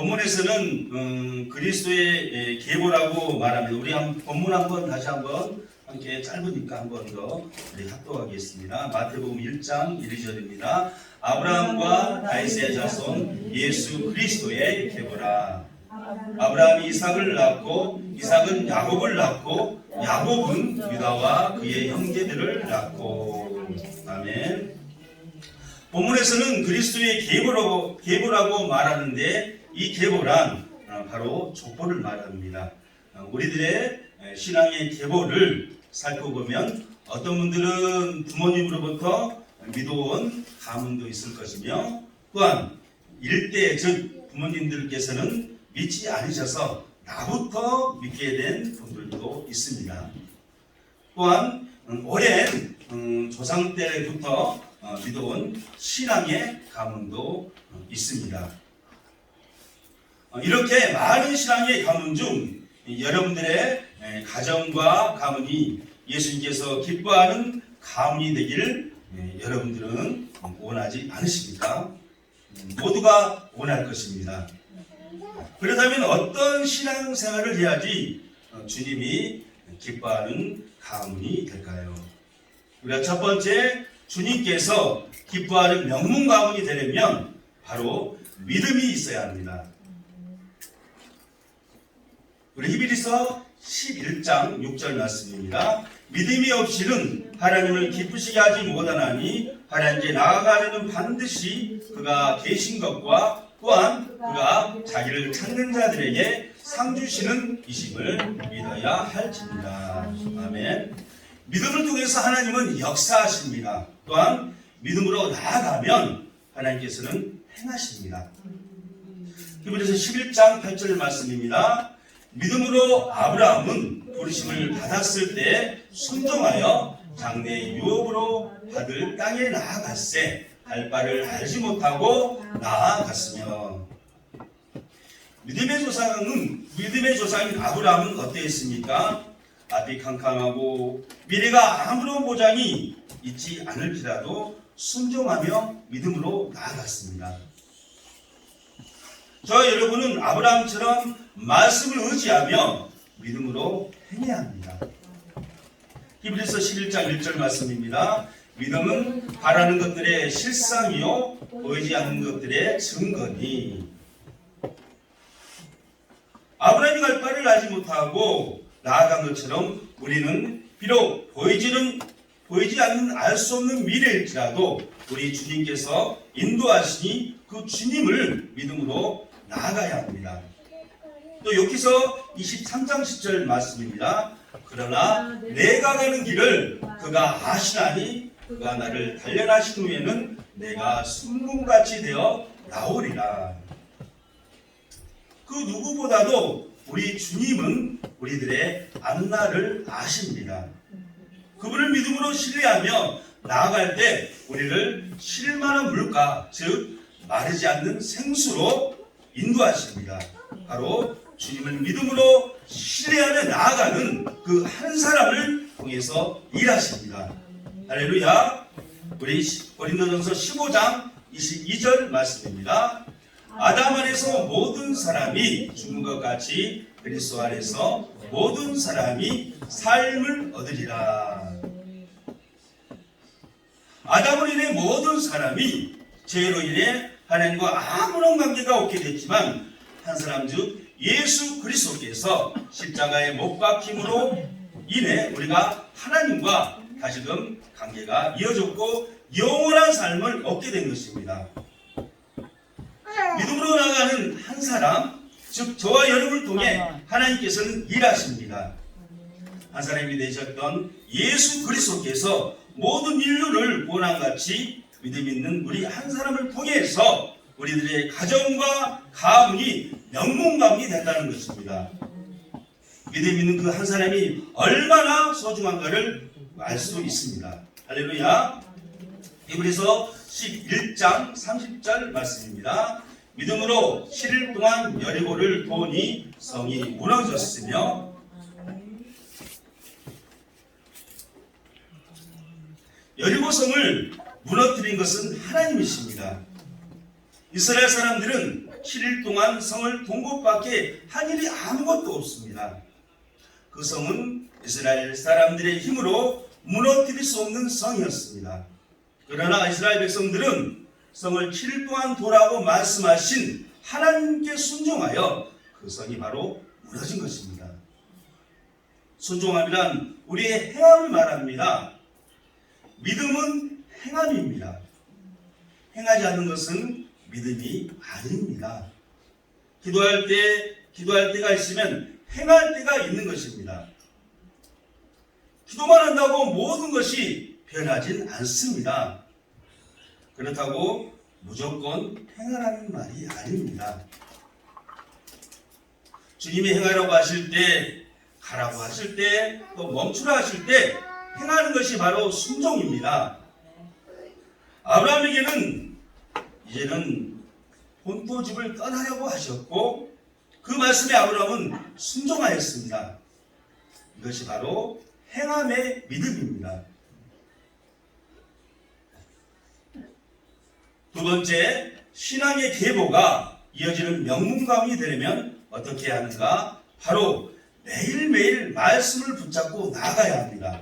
본문에서는 그리스도의 계보라고 말합니다. 우리 본문 한번 다시 한번 함께 짧으니까 한 번 더 우리 합독하겠습니다. 마태복음 1장 1절입니다. 아브라함과 다윗의 자손 예수 그리스도의 계보라. 아브라함이 이삭을 낳고 이삭은 야곱을 낳고 야곱은 유다와 그의 형제들을 낳고. 아멘. 본문에서는 그리스도의 계보라고 말하는데 이 계보란 바로 족보를 말합니다. 우리들의 신앙의 계보를 살펴보면 어떤 분들은 부모님으로부터 믿어온 가문도 있을 것이며 또한 일대 즉 부모님들께서는 믿지 않으셔서 나부터 믿게 된 분들도 있습니다. 또한 오랜 조상 때부터 믿어온 신앙의 가문도 있습니다. 이렇게 많은 신앙의 가문 중 여러분들의 가정과 가문이 예수님께서 기뻐하는 가문이 되기를 여러분들은 원하지 않으십니까? 모두가 원할 것입니다. 그렇다면 어떤 신앙생활을 해야지 주님이 기뻐하는 가문이 될까요? 우리가 첫 번째 주님께서 기뻐하는 명문 가문이 되려면 바로 믿음이 있어야 합니다. 우리 히브리서 11장 6절 말씀입니다. 믿음이 없이는 하나님을 기쁘시게 하지 못하나니 하나님께 나아가려는 반드시 그가 계신 것과 또한 그가 자기를 찾는 자들에게 상 주시는 이심을 믿어야 할지니라. 아멘. 믿음을 통해서 하나님은 역사하십니다. 또한 믿음으로 나아가면 하나님께서는 행하십니다. 히브리서 11장 8절 말씀입니다. 믿음으로 아브라함은 부르심을 받았을 때 순종하여 장래의 유업으로 받을 땅에 나아갔세 할 바를 알지 못하고 나아갔으며. 믿음의 조상인 아브라함은 어떠했습니까? 앞이 캄캄하고 미래가 아무런 보장이 있지 않을지라도 순종하며 믿음으로 나아갔습니다. 저 여러분은 아브라함처럼 말씀을 의지하며 믿음으로 행해야 합니다. 히브리서 11장 1절 말씀입니다. 믿음은 바라는 것들의 실상이요 보이지 않는 것들의 증거니. 아브라함이 갈 바를 알지 못하고 나아간 것처럼 우리는 비록 보이지 않는 알 수 없는 미래일지라도 우리 주님께서 인도하시니 그 주님을 믿음으로 나아가야 합니다. 또 여기서 23장 10절 말씀입니다. 그러나 내가 가는 길을 그가 아시나니 그가 나를 단련하신 후에는 내가 순금같이 되어 나오리라. 그 누구보다도 우리 주님은 우리들의 앞날을 아십니다. 그분을 믿음으로 신뢰하며 나아갈 때 우리를 쉴만한 물가, 즉 마르지 않는 생수로 인도하십니다. 바로 주님을 믿음으로 신뢰하며 나아가는 그 한 사람을 통해서 일하십니다. 할렐루야. 우리 고린도전서 15장 22절 말씀입니다. 아담 안에서 모든 사람이 죽은 것 같이 그리스도 안에서 모든 사람이 삶을 얻으리라. 아담으로 인해 모든 사람이 죄로 인해 하나님과 아무런 관계가 없게 됐지만 한 사람 즉 예수 그리스도께서 십자가에 못 박힘으로 인해 우리가 하나님과 다시금 관계가 이어졌고 영원한 삶을 얻게 된 것입니다. 믿음으로 나아가는 한 사람, 즉 저와 여러분을 통해 하나님께서는 일하십니다. 한 사람이 되셨던 예수 그리스도께서 모든 인류를 구원함같이 믿음 있는 우리 한 사람을 통해서 우리들의 가정과 가문이 명문가문이 된다는 것입니다. 믿음 있는 그 한 사람이 얼마나 소중한가를 알 수 있습니다. 할렐루야. 히브리서 11장 30절 말씀입니다. 믿음으로 7일 동안 여리고를 도우니 성이 무너졌으며. 여리고성을 무너뜨린 것은 하나님이십니다. 이스라엘 사람들은 7일 동안 성을 동급받게 한 일이 아무것도 없습니다. 그 성은 이스라엘 사람들의 힘으로 무너뜨릴 수 없는 성이었습니다. 그러나 이스라엘 백성들은 성을 7일 동안 도라고 말씀하신 하나님께 순종하여 그 성이 바로 무너진 것입니다. 순종함이란 우리의 행함을 말합니다. 믿음은 행함입니다. 행하지 않는 것은 믿음이 아닙니다. 기도할 때가 있으면 행할 때가 있는 것입니다. 기도만 한다고 모든 것이 변하진 않습니다. 그렇다고 무조건 행하라는 말이 아닙니다. 주님이 행하라고 하실 때, 가라고 하실 때, 또 멈추라 하실 때 행하는 것이 바로 순종입니다. 아브라함에게는 이제는 본토집을 떠나려고 하셨고 그 말씀에 아브라함은 순종하였습니다. 이것이 바로 행함의 믿음입니다. 두 번째, 신앙의 계보가 이어지는 명문가운이 되려면 어떻게 해야 하는가? 바로 매일매일 말씀을 붙잡고 나아가야 합니다.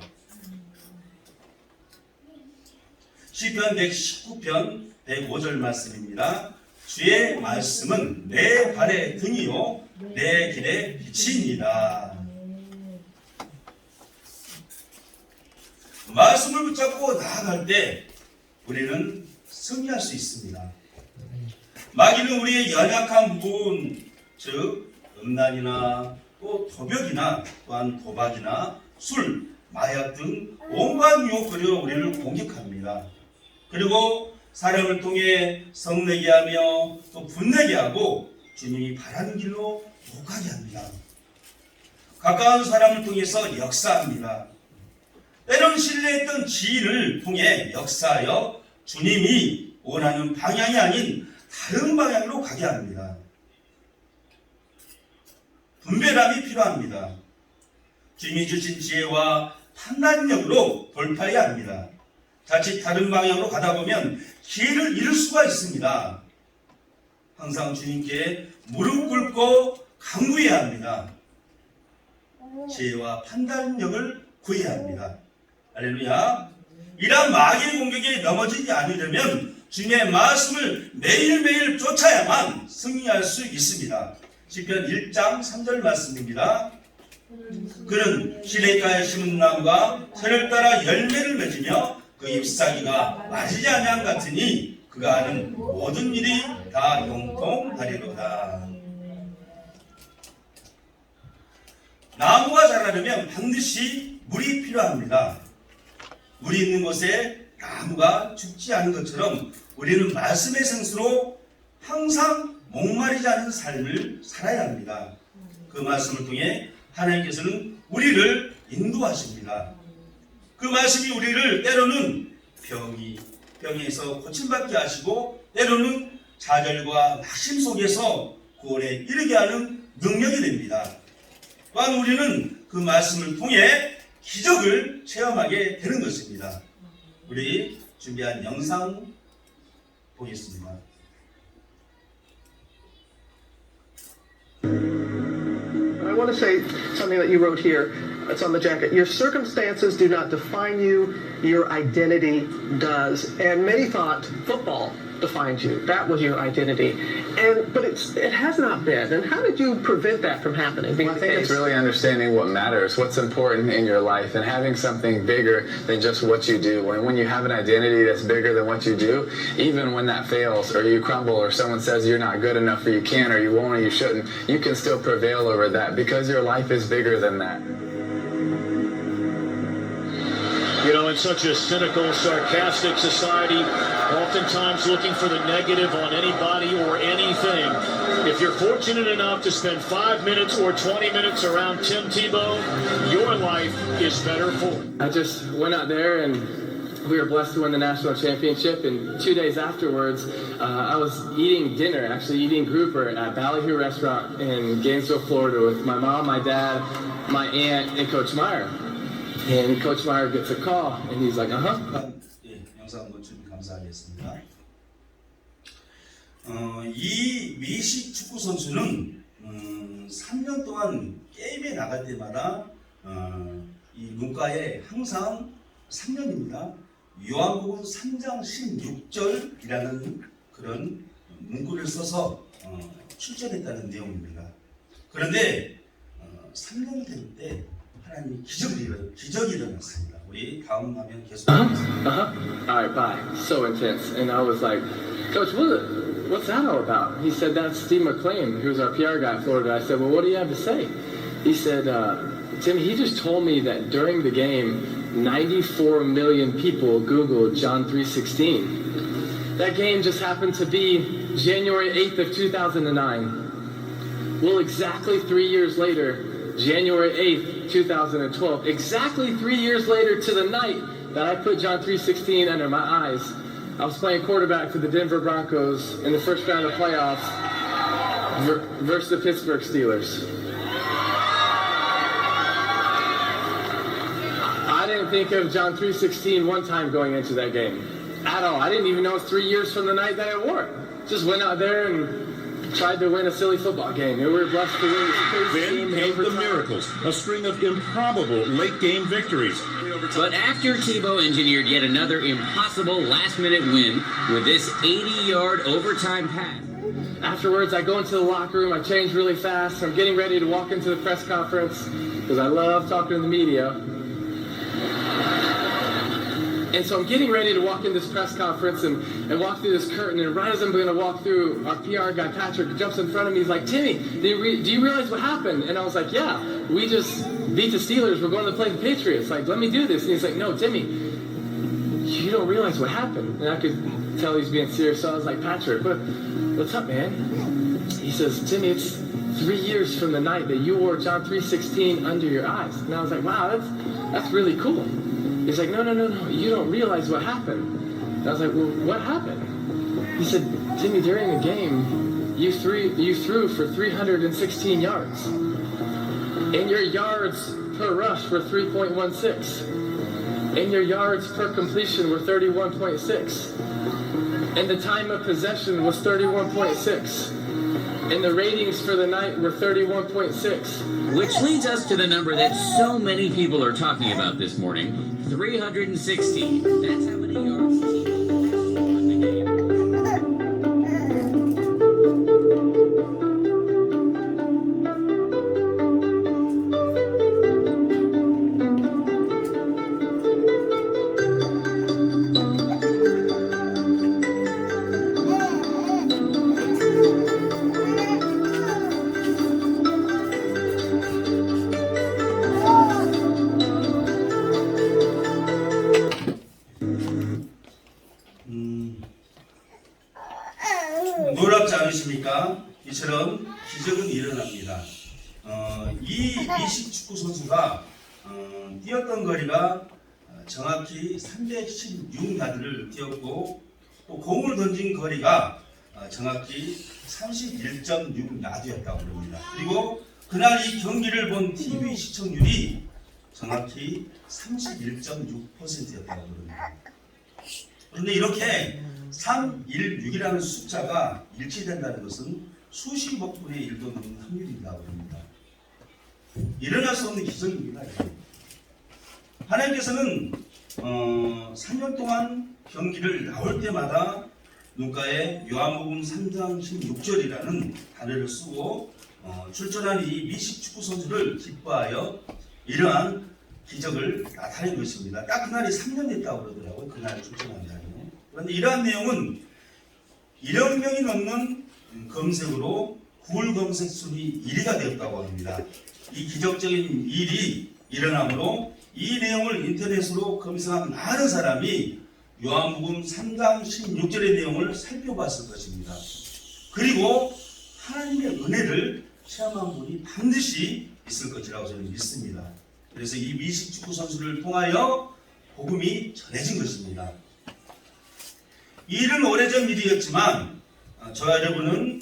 시편 119편 105절 말씀입니다. 주의 말씀은 내 발의 등이요 내 길의 빛입니다. 말씀을 붙잡고 나아갈 때 우리는 승리할 수 있습니다. 마귀는 우리의 연약한 부분, 즉 음란이나 또 도벽이나 또한 도박이나 술, 마약 등 온갖 유혹거리로 우리를 공격합니다. 그리고 사람을 통해 성내게 하며 또 분내게 하고 주님이 바라는 길로 못 가게 합니다. 가까운 사람을 통해서 역사합니다. 때론 신뢰했던 지인을 통해 역사하여 주님이 원하는 방향이 아닌 다른 방향으로 가게 합니다. 분별함이 필요합니다. 주님이 주신 지혜와 판단력으로 돌파해야 합니다. 자칫 다른 방향으로 가다 보면 기회를 잃을 수가 있습니다. 항상 주님께 무릎 꿇고 간구해야 합니다. 지혜와 판단력을 구해야 합니다. 할렐루야. 이러한 마귀의 공격에 넘어지지 않으려면 주님의 말씀을 매일매일 쫓아야만 승리할 수 있습니다. 시편 1장 3절 말씀입니다. 그는 시냇가에 심은 나무가 새를 따라 열매를 맺으며 그 잎사귀가 마르지 아니함 같으니 그가 하는 모든 일이 다 형통하리로다. 나무가 자라려면 반드시 물이 필요합니다. 물이 있는 곳에 나무가 죽지 않은 것처럼 우리는 말씀의 생수로 항상 목마르지 않은 삶을 살아야 합니다. 그 말씀을 통해 하나님께서는 우리를 인도하십니다. 그 말씀이 우리를 때로는 병에서 고침받게 하시고 때로는 좌절과 낙심 속에서 구원에 이르게 하는 능력이 됩니다. 또한 우리는 그 말씀을 통해 기적을 체험하게 되는 것입니다. 우리 준비한 영상 보겠습니다. I want to say something that you wrote here. It's on the jacket. Your circumstances do not define you. Your identity does. And many thought football defined you. That was your identity. But it has not been. And how did you prevent that from happening? Well, I think it's really understanding what matters, what's important in your life, and having something bigger than just what you do. When you have an identity that's bigger than what you do, even when that fails or you crumble or someone says you're not good enough or you can't or you won't or you shouldn't, you can still prevail over that because your life is bigger than that. You know, in such a cynical, sarcastic society, oftentimes looking for the negative on anybody or anything. If you're fortunate enough to spend 5 minutes or 20 minutes around Tim Tebow, your life is better for it. I just went out there and we were blessed to win the national championship, and 2 days afterwards, I was eating grouper at Ballyhoo Restaurant in Gainesville, Florida with my mom, my dad, my aunt, and Coach Meyer. And Coach Meyer gets a call, and he's like, 예, 영상 한번 준비 감사하겠습니다. 이 미식 축구 선수는 3년 동안 게임에 나갈 때마다 이 문과에 항상 3년입니다. 요한복음 3장 16절이라는 그런 문구를 써서 출전했다는 내용입니다. 그런데 3년이 될 때 하나님이 기적이 일어났습니다. 우리 다음 화면 계속 보겠습니다. All right, bye. So intense. And I was like, Coach, what's that all about? He said, that's Steve McLean, who's our PR guy at Florida. I said, well, what do you have to say? He said, Tim, he just told me that during the game, 94 million people Googled John 3:16. That game just happened to be January 8th of 2009. Well, exactly 3 years later, January 8th, 2012, exactly 3 years later to the night that I put John 3:16 under my eyes, I was playing quarterback for the Denver Broncos in the first round of playoffs versus the Pittsburgh Steelers. I didn't think of John 3:16 one time going into that game at all. I didn't even know it was 3 years from the night that I wore it. Just went out there and tried to win a silly football game. And we were blessed to win this crazy Then game in came the overtime. miracles, a string of improbable late-game victories. But after Tebow engineered yet another impossible last-minute win with this 80-yard overtime pass. Afterwards, I go into the locker room, I change really fast, I'm getting ready to walk into the press conference, because I love talking to the media. And so I'm getting ready to walk in this press conference and walk through this curtain, and right as I'm going to walk through, our PR guy, Patrick, jumps in front of me, he's like, Timmy, do you realize what happened? And I was like, yeah, we just beat the Steelers, we're going to play the Patriots, like, let me do this. And he's like, no, Timmy, you don't realize what happened. And I could tell he's being serious, so I was like, Patrick, what's up, man? He says, Timmy, it's 3 years from the night that you wore John 3:16 under your eyes. And I was like, wow, that's really cool. He's like, no, you don't realize what happened. And I was like, well, what happened? He said, Timmy, during a game, you threw for 316 yards. And your yards per rush were 3.16. And your yards per completion were 31.6. And the time of possession was 31.6. And the ratings for the night were 31.6. Which leads us to the number that so many people are talking about this morning, 360. That's how many yards Tebow won the game. 놀랍지 않으십니까? 이처럼 기적은 일어납니다. 이 미식 축구 선수가 뛰었던 거리가 정확히 316야드를 뛰었고 또 공을 던진 거리가 정확히 31.6야드였다고 합니다. 그리고 그날 이 경기를 본 TV 시청률이 정확히 31.6%였다고 합니다. 그런데 이렇게 316이라는 숫자가 일치된다는 것은 수십억 분의 1도 넘는 확률이라고 합니다. 일어날 수 없는 기적입니다. 하나님께서는 3년 동안 경기를 나올 때마다 눈가에 요한복음 3장 16절이라는 단어를 쓰고 출전한 이 미식 축구 선수를 기뻐하여 이러한 기적을 나타낸 것입니다. 딱 그날이 3년 됐다고 그러더라고요. 그날 출전한 날이. 그런데 이러한 내용은 1억 명이 넘는 검색으로 구글 검색 순위 1위가 되었다고 합니다. 이 기적적인 일이 일어나므로 이 내용을 인터넷으로 검색한 많은 사람이 요한복음 3장 16절의 내용을 살펴봤을 것입니다. 그리고 하나님의 은혜를 체험한 분이 반드시 있을 것이라고 저는 믿습니다. 그래서 이 미식 축구 선수를 통하여 복음이 전해진 것입니다. 이 일은 오래전 일이었지만 저와 여러분은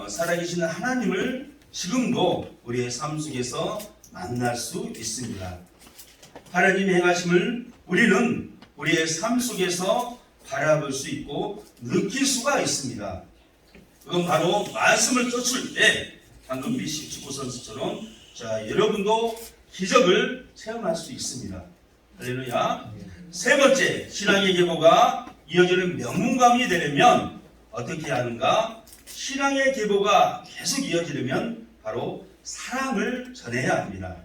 살아계신 하나님을 지금도 우리의 삶 속에서 만날 수 있습니다. 하나님의 행하심을 우리는 우리의 삶 속에서 바라볼 수 있고 느낄 수가 있습니다. 그건 바로 말씀을 쫓을 때 방금 미시 축구 선수처럼 자 여러분도 기적을 체험할 수 있습니다. 할렐루야. 세 번째, 신앙의 계보가 이어지는 명문감이 되려면 어떻게 하는가? 신앙의 계보가 계속 이어지려면 바로 사랑을 전해야 합니다.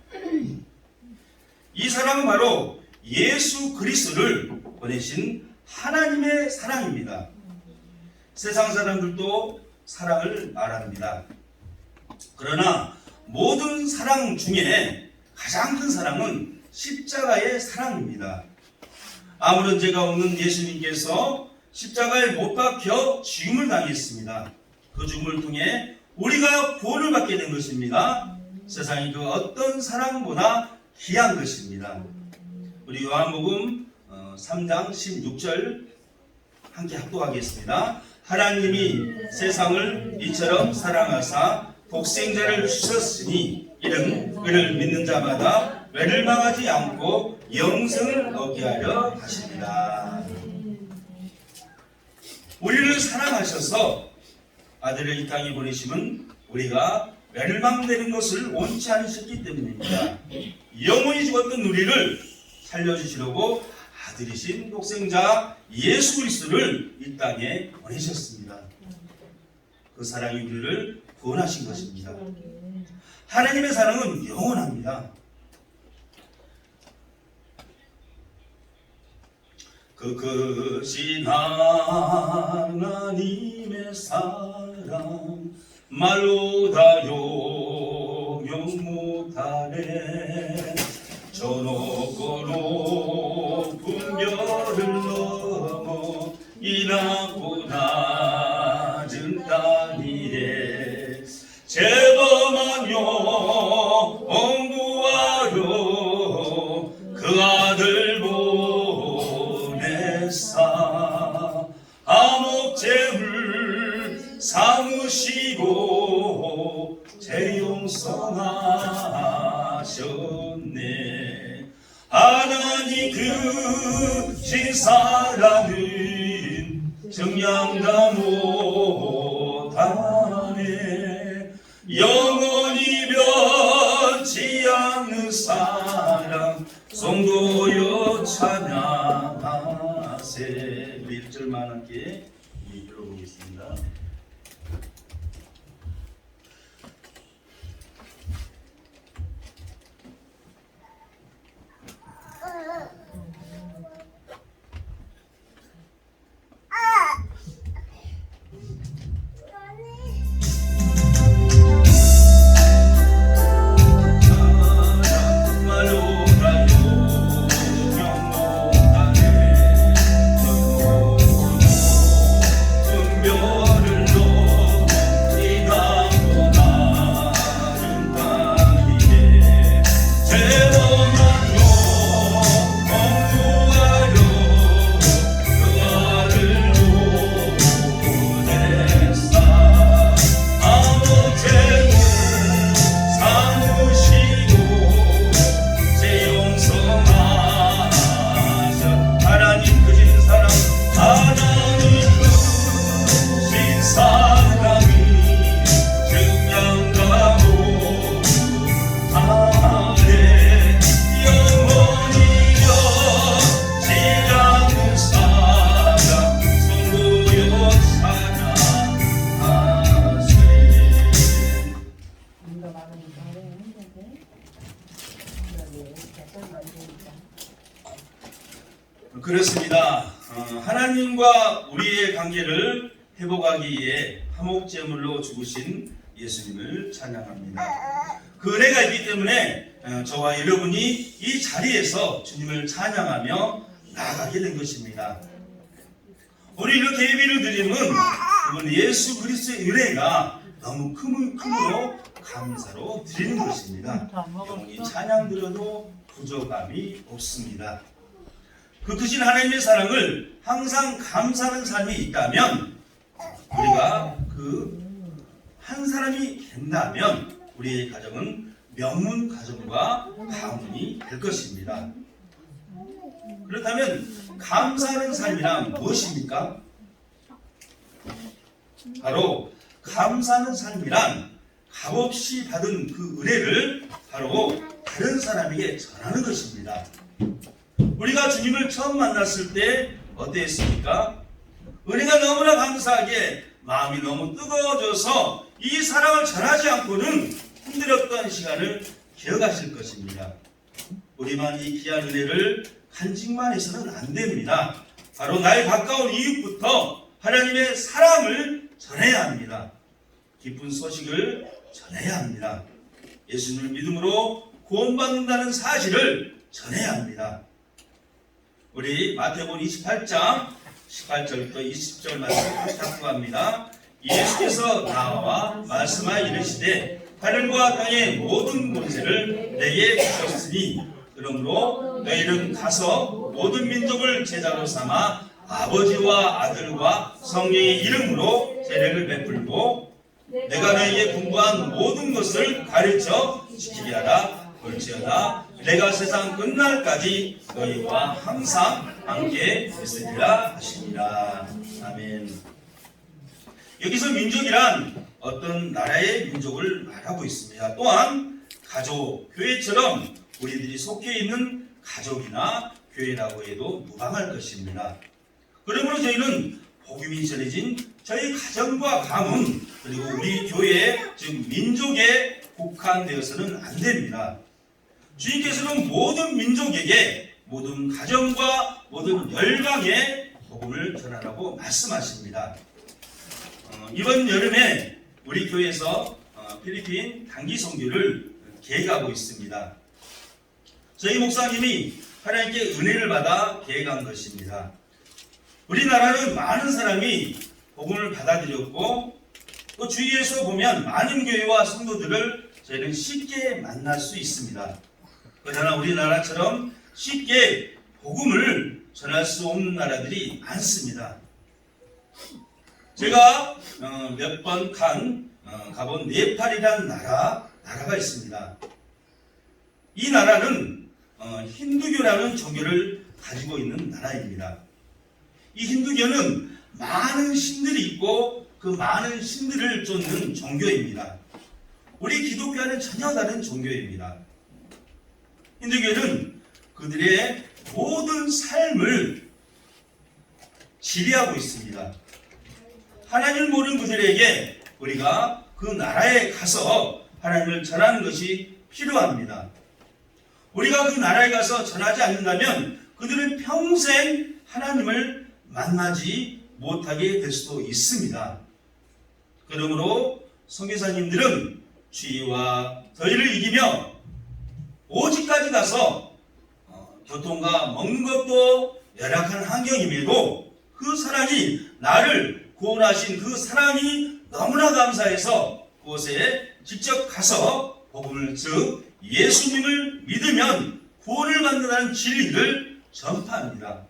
이 사랑은 바로 예수 그리스도를 보내신 하나님의 사랑입니다. 세상 사람들도 사랑을 말합니다. 그러나 모든 사랑 중에 가장 큰 사랑은 십자가의 사랑입니다. 아무런 죄가 없는 예수님께서 십자가에 못 박혀 죽음을 당했습니다. 그 죽음을 통해 우리가 구원을 받게 된 것입니다. 세상이 그 어떤 사랑보다 귀한 것입니다. 우리 요한복음 3장 16절 함께 합독하겠습니다. 하나님이 세상을 이처럼 사랑하사 독생자를 주셨으니 이는 그를 믿는 자마다 멸망하지 않고 영생을 얻게 하려 하십니다. 우리를 사랑하셔서 아들을 이 땅에 보내심은 우리가 멸망되는 것을 원치 않으셨기 때문입니다. 영원히 죽었던 우리를 살려주시려고 아들이신 독생자 예수 그리스도를 이 땅에 보내셨습니다. 그 사랑이 우리를 구원하신 것입니다. 하나님의 사랑은 영원합니다. 그것이 하나님의 사랑 말로 다 용용 못하네. 저 높고 높은 별을 넘어 이 낮고 낮은 땅 위에 죄범한 영 구하려 그 아들 보내사 암흑죄를 삼으시고 재용서하셨네. 하나님 크신 사랑은 정량다 못하네. 영원히 변치 않는 사랑 성도여 찬양하세. 우리 1절만 함께 읽어보겠습니다. 그렇습니다. 하나님과 우리의 관계를 회복하기 위해 화목제물로 죽으신 예수님을 찬양합니다. 그 은혜가 있기 때문에 저와 여러분이 이 자리에서 주님을 찬양하며 나아가게 된 것입니다. 우리 이렇게 예배를 드림은 그건 예수 그리스도의 은혜가 너무 크므로 감사로 드리는 것입니다. 영원히 찬양 드려도 부족함이 없습니다. 그 크신 하나님의 사랑을 항상 감사하는 삶이 있다면, 우리가 그 한 사람이 된다면 우리의 가정은 명문 가정과 가문이 될 것입니다. 그렇다면 감사하는 삶이란 무엇입니까? 바로 감사하는 삶이란 값없이 받은 그 은혜를 바로 다른 사람에게 전하는 것입니다. 우리가 주님을 처음 만났을 때 어땠습니까? 은혜가 너무나 감사하게 마음이 너무 뜨거워져서 이 사랑을 전하지 않고는 힘들었던 시간을 기억하실 것입니다. 우리만 이 귀한 은혜를 간직만 해서는 안 됩니다. 바로 나의 가까운 이웃부터 하나님의 사랑을 전해야 합니다. 기쁜 소식을 전해야 합니다. 예수님을 믿음으로 구원받는다는 사실을 전해야 합니다. 우리 마태복음 28장 18절부터 20절 말씀 작성합니다. 예수께서 나와 말씀하여 이르시되 하늘과 땅의 모든 권세를 내게 주셨으니 그러므로 너희는 가서 모든 민족을 제자로 삼아 아버지와 아들과 성령의 이름으로 세례를 베풀고 내가 너희에게 분부한 모든 것을 가르쳐 지키게 하라. 볼지어다 내가 세상 끝날까지 너희와 항상 함께 있으리라 하시니라. 아멘. 여기서 민족이란 어떤 나라의 민족을 말하고 있습니다. 또한 가족, 교회처럼 우리들이 속해 있는 가족이나 교회라고 해도 무방할 것입니다. 그러므로 저희는 복음이 전해진 저희 가정과 가문 그리고 우리 교회 즉 민족에 국한되어서는 안 됩니다. 주님께서는 모든 민족에게 모든 가정과 모든 열방에 복음을 전하라고 말씀하십니다. 이번 여름에 우리 교회에서 필리핀 단기 선교를 계획하고 있습니다. 저희 목사님이 하나님께 은혜를 받아 계획한 것입니다. 우리나라는 많은 사람이 복음을 받아들였고 또 주위에서 보면 많은 교회와 성도들을 저희는 쉽게 만날 수 있습니다. 그러나 우리나라처럼 쉽게 복음을 전할 수 없는 나라들이 많습니다. 제가 몇 번 가본 네팔이라는 나라가 있습니다. 이 나라는 힌두교라는 종교를 가지고 있는 나라입니다. 이 힌두교는 많은 신들이 있고 그 많은 신들을 쫓는 종교입니다. 우리 기독교와는 전혀 다른 종교입니다. 힌두교는 그들의 모든 삶을 지배하고 있습니다. 하나님을 모르는 그들에게 우리가 그 나라에 가서 하나님을 전하는 것이 필요합니다. 우리가 그 나라에 가서 전하지 않는다면 그들은 평생 하나님을 만나지 못하게 될 수도 있습니다. 그러므로 선교사님들은 추위와 더위를 이기며 오지까지 가서 교통과 먹는 것도 열악한 환경임에도 그 사랑이 나를 구원하신 그 사랑이 너무나 감사해서 그곳에 직접 가서 복음을 즉 예수님을 믿으면 구원을 받는다는 진리를 전파합니다.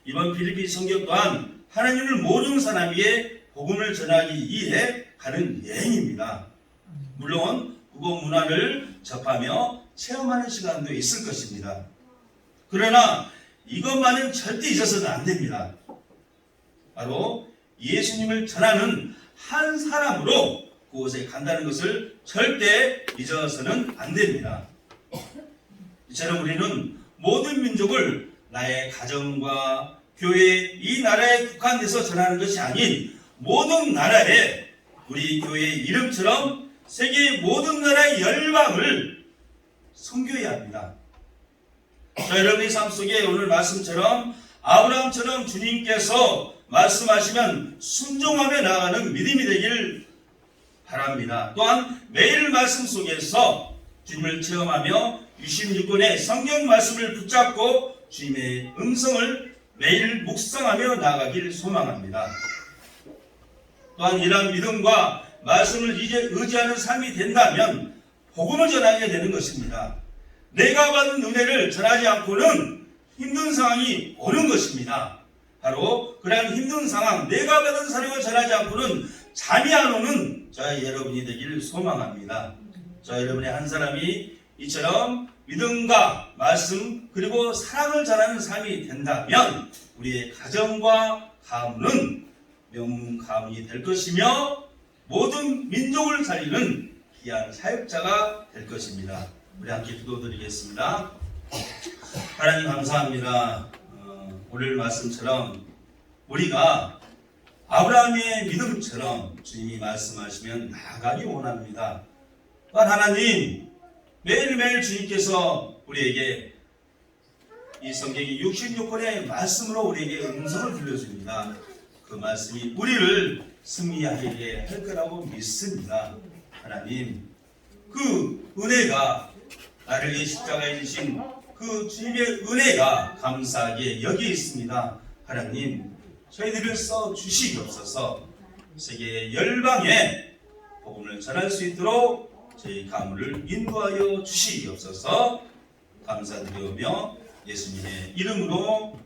이번 필리핀 선교 또한 하나님을 모르는 사람에게 복음을 전하기 위해 가는 여행입니다. 물론 국어 문화를 접하며 체험하는 시간도 있을 것입니다. 그러나 이것만은 절대 잊어서는 안 됩니다. 바로 예수님을 전하는 한 사람으로 그곳에 간다는 것을 절대 잊어서는 안 됩니다. 이처럼 우리는 모든 민족을 나의 가정과 교회, 이 나라에 국한돼서 전하는 것이 아닌 모든 나라에 우리 교회의 이름처럼 세계의 모든 나라의 열방을 선교해야 합니다. 여러분의 삶 속에 오늘 말씀처럼 아브라함처럼 주님께서 말씀하시면 순종하며 나아가는 믿음이 되길 바랍니다. 또한 매일 말씀 속에서 주님을 체험하며 66권의 성경 말씀을 붙잡고 주님의 음성을 매일 묵상하며 나아가길 소망합니다. 또한 이러한 믿음과 말씀을 의지하는 삶이 된다면 복음을 전하게 되는 것입니다. 내가 받은 은혜를 전하지 않고는 힘든 상황이 오는 것입니다. 바로 그러한 힘든 상황, 내가 받은 사랑을 전하지 않고는 잠이 안 오는 저와 여러분이 되기를 소망합니다. 저 여러분의 한 사람이 이처럼 믿음과 말씀 그리고 사랑을 전하는 삶이 된다면 우리의 가정과 가문은 명문 가문이 될 것이며 모든 민족을 살리는 귀한 사역자가 될 것입니다. 우리 함께 기도드리겠습니다. 하나님 감사합니다. 오늘 말씀처럼 우리가 아브라함의 믿음처럼 주님이 말씀하시면 나아가기 원합니다. 또한 하나님 매일매일 주님께서 우리에게 이 성경의 66권의 말씀으로 우리에게 음성을 들려줍니다. 그 말씀이 우리를 승리하게 할 거라고 믿습니다. 하나님 그 은혜가 나를 위해 십자가에 지신 그 주님의 은혜가 감사하게 여기 있습니다. 하나님 저희들을 써 주시옵소서. 세계 열방에 복음을 전할 수 있도록 저희 가문을 인도하여 주시옵소서. 감사드리며 예수님의 이름으로